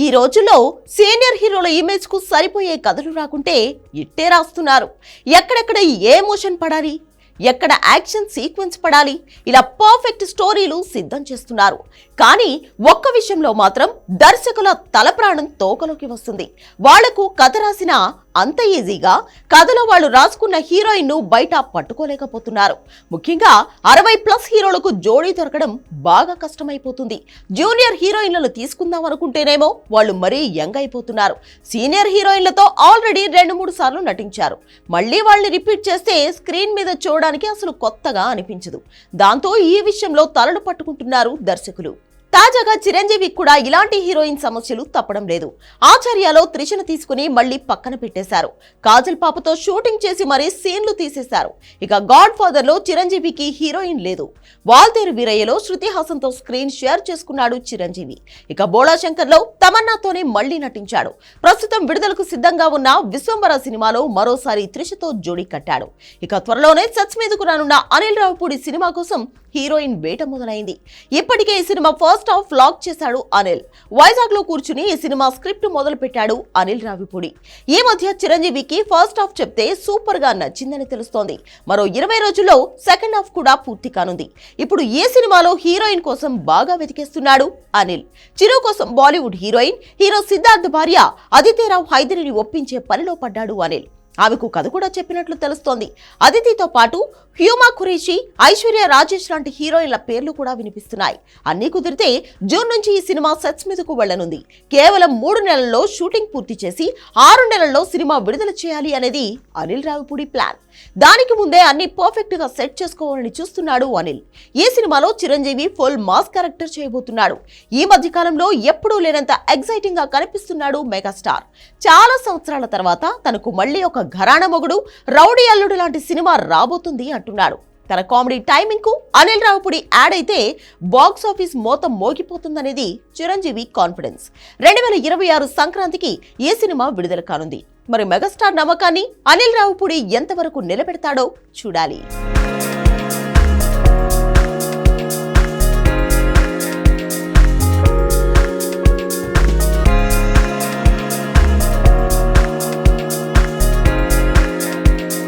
ఈ రోజుల్లో సీనియర్ హీరోల ఇమేజ్ కు సరిపోయే కథలు రాకుంటే ఇట్టే రాస్తున్నారు. ఎక్కడెక్కడ ఏ ఎమోషన్ పడాలి, ఎక్కడ యాక్షన్ సీక్వెన్స్ పడాలి, ఇలా పర్ఫెక్ట్ స్టోరీలు సిద్ధం చేస్తున్నారు. కానీ ఒక్క విషయంలో మాత్రం దర్శకుల తల ప్రాణం తోకలోకి వస్తుంది. వాళ్లకు కథ రాసిన అంత ఈజీగా కథలో వాళ్ళు రాసుకున్న హీరోయిన్ ను బయట పట్టుకోలేకపోతున్నారు. ముఖ్యంగా 60+ హీరోలకు జోడీ దొరకడం బాగా కష్టమైపోతుంది. జూనియర్ హీరోయిన్లను తీసుకుందాం అనుకుంటేనేమో వాళ్ళు మరీ యంగ్ అయిపోతున్నారు. సీనియర్ హీరోయిన్లతో ఆల్రెడీ 2-3 సార్లు నటించారు. మళ్ళీ వాళ్ళని రిపీట్ చేస్తే స్క్రీన్ మీద చూడడానికి అసలు కొత్తగా అనిపించదు. దాంతో ఈ విషయంలో తలలు పట్టుకుంటున్నారు దర్శకులు. తాజాగా చిరంజీవి కూడా ఇలాంటి హీరోయిన్ సమస్యలు తప్పడం లేదు. ఆచార్యలో త్రిషను తీసుకుని మళ్లీ పక్కన పెట్టేశారు. కాజల్ పాపతో షూటింగ్ చేసి మరీ సీన్లు తీసేశారు. ఇక గాడ్ ఫాదర్ లో చిరంజీవికి హీరోయిన్ లేదు. వాల్తేరు వీరయ్యలో శృతి హాసన్ తో స్క్రీన్ షేర్ చేసుకున్నాడు చిరంజీవి. ఇక బోళా శంకర్ లో తమన్నాతోనే మళ్లీ నటించాడు. ప్రస్తుతం విడుదలకు సిద్ధంగా ఉన్న విశ్వంబర సినిమాలో మరోసారి త్రిషతో జోడీ కట్టాడు. ఇక త్వరలోనే సెట్స్ మీదకు రానున్న అనిల్ రావిపూడి సినిమా కోసం హీరోయిన్ వేట మొదలైంది. ఇప్పటికే ఈ సినిమా ఫస్ట్ హాఫ్ లాక్ చేశాడు అనిల్. వైజాగ్ లో కూర్చుని ఈ సినిమా స్క్రిప్ట్ మొదలు పెట్టాడు అనిల్ రావిపూడి. ఈ మధ్య చిరంజీవికి ఫస్ట్ హాఫ్ చెప్తే సూపర్ గా నచ్చిందని తెలుస్తోంది. మరో 20 రోజుల్లో సెకండ్ హాఫ్ కూడా పూర్తి కానుంది. ఇప్పుడు ఈ సినిమాలో హీరోయిన్ కోసం బాగా వెతికేస్తున్నాడు అనిల్. చిరు కోసం బాలీవుడ్ హీరో సిద్ధార్థ్ భార్య అదితిరావు హైదరిని ఒప్పించే పనిలో పడ్డాడు అనిల్. ఆమెకు కథ కూడా చెప్పినట్లు తెలుస్తోంది. అదితితో పాటు హ్యూమా ఖురేషి, ఐశ్వర్య రాజేష్ లాంటి హీరోయిన్ల పేర్లు కూడా వినిపిస్తున్నాయి. అన్ని కుదిరితే జూన్ నుంచి ఈ సినిమా సెట్స్ మీదకు వెళ్లనుంది. కేవలం 3 నెలల్లో షూటింగ్ పూర్తి చేసి 6 నెలల్లో సినిమా విడుదల చేయాలి అనేది అనిల్ రావిపూడి ప్లాన్. దానికి ముందే అన్ని పర్ఫెక్ట్ గా సెట్ చేసుకోవాలని చూస్తున్నాడు అనిల్. ఈ సినిమాలో చిరంజీవి ఫుల్ మాస్ క్యారెక్టర్ చేయబోతున్నాడు. ఈ మధ్య కాలంలో ఎప్పుడూ లేనంత ఎక్సైటింగ్ గా కనిపిస్తున్నాడు మెగాస్టార్. చాలా సంవత్సరాల తర్వాత తనకు మళ్లీ ఒక ఘరాణ మొగుడు, రౌడీ అల్లుడు లాంటి సినిమా రాబోతుంది అంటున్నాడు. తన కామెడీ టైమింగ్ కు అనిల్ రావిపూడి యాడ్ అయితే బాక్స్ ఆఫీస్ మోత మోగిపోతుందనేది చిరంజీవి కాన్ఫిడెన్స్. 2026 సంక్రాంతికి ఈ సినిమా విడుదల కానుంది. మరి మెగాస్టార్ నమ్మకాన్ని అనిల్ రావిపూడి ఎంతవరకు నిలబెడతాడో చూడాలి.